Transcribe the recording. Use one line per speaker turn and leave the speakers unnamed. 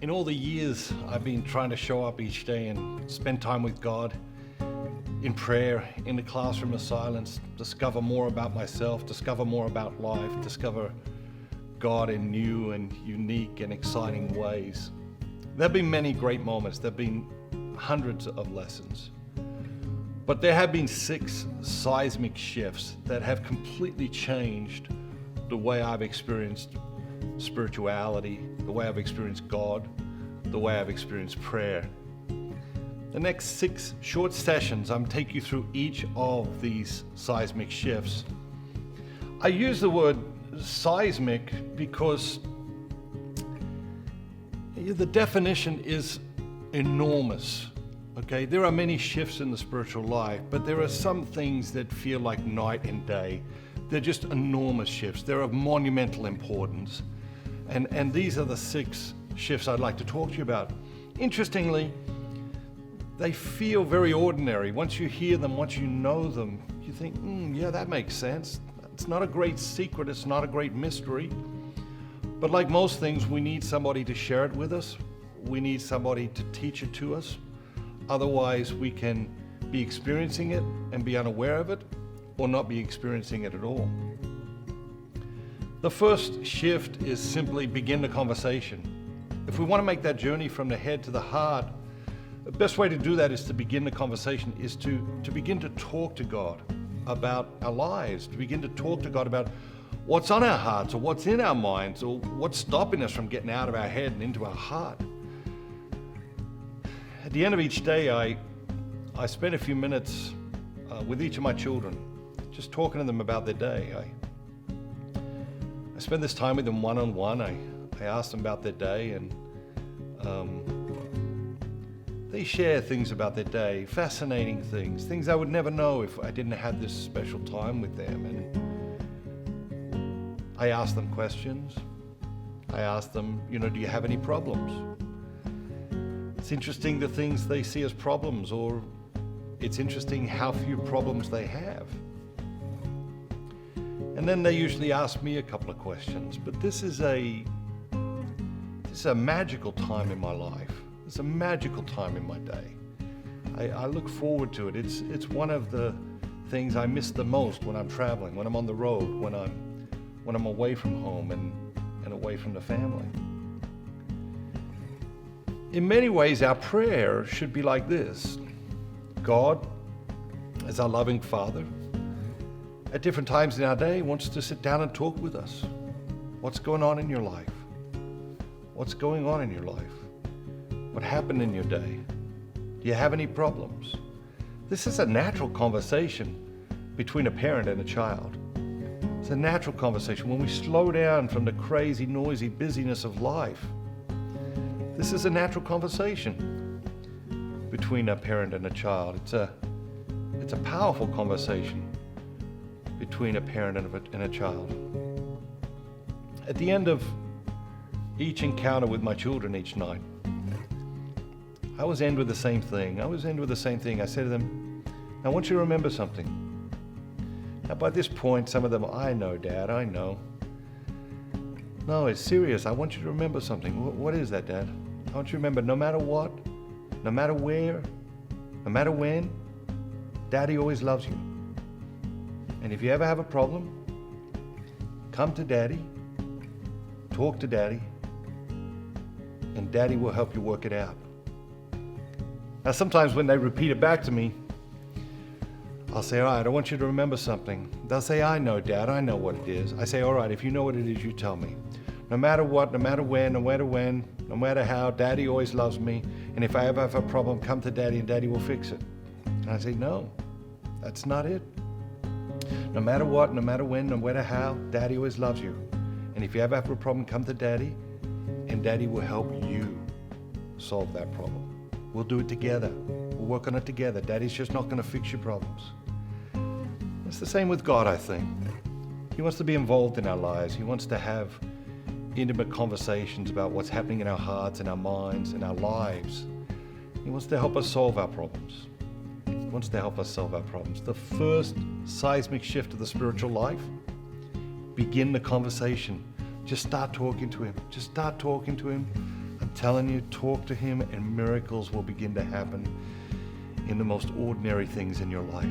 In all the years I've been trying to show up each day and spend time with God in prayer, in the classroom of silence, discover more about myself, discover more about life, discover God in new and unique and exciting ways. There have been many great moments. There have been hundreds of lessons. But there have been 6 seismic shifts that have completely changed the way I've experienced spirituality, the way I've experienced God, the way I've experienced prayer. The next 6 short sessions, I'm taking you through each of these seismic shifts. I use the word seismic because the definition is enormous. Okay, there are many shifts in the spiritual life, but there are some things that feel like night and day. They're just enormous shifts. They're of monumental importance. And these are the 6 shifts I'd like to talk to you about. Interestingly, they feel very ordinary. Once you hear them, once you know them, you think, yeah, that makes sense. It's not a great secret. It's not a great mystery. But like most things, we need somebody to share it with us. We need somebody to teach it to us. Otherwise, we can be experiencing it and be unaware of it, or not be experiencing it at all. The first shift is simply begin the conversation. If we want to make that journey from the head to the heart, the best way to do that is to begin the conversation, is to begin to talk to God about our lives, to begin to talk to God about what's on our hearts, or what's in our minds, or what's stopping us from getting out of our head and into our heart. At the end of each day, I spend a few minutes with each of my children, just talking to them about their day. I spend this time with them one-on-one. I ask them about their day, and they share things about their day, fascinating things I would never know if I didn't have this special time with them. And I ask them questions. I ask them, do you have any problems? It's interesting the things they see as problems, or it's interesting how few problems they have. And then they usually ask me a couple of questions. But this is a magical time in my life. It's a magical time in my day. I look forward to it. It's one of the things I miss the most when I'm traveling, when I'm on the road, when I'm away from home and away from the family. In many ways, our prayer should be like this. God, as our loving Father, at different times in our day, wants to sit down and talk with us. What's going on in your life? What's going on in your life? What happened in your day? Do you have any problems? This is a natural conversation between a parent and a child. It's a natural conversation. When we slow down from the crazy, noisy busyness of life, this is a natural conversation between a parent and a child. It's a powerful conversation between a parent and a child. At the end of each encounter with my children each night, I always end with the same thing. I say to them, I want you to remember something. Now by this point, some of them, I know, Dad, I know. No, it's serious. I want you to remember something. What is that, Dad? I want you to remember, no matter what, no matter where, no matter when, Daddy always loves you. And if you ever have a problem, come to Daddy, talk to Daddy, and Daddy will help you work it out. Now sometimes when they repeat it back to me, I'll say, all right, I want you to remember something. They'll say, I know, Dad, I know what it is. I say, all right, if you know what it is, you tell me. No matter what, no matter when, no matter how, Daddy always loves me. And if I ever have a problem, come to Daddy and Daddy will fix it. And I say, no, that's not it. No matter what, no matter when, no matter how, Daddy always loves you. And if you ever have a problem, come to Daddy and Daddy will help you solve that problem. We'll do it together. We'll work on it together. Daddy's just not going to fix your problems. It's the same with God, I think. He wants to be involved in our lives. He wants to have intimate conversations about what's happening in our hearts and our minds and our lives. He wants to help us solve our problems. The first seismic shift of the spiritual life, begin the conversation. Just start talking to him. telling you, talk to him and miracles will begin to happen in the most ordinary things in your life.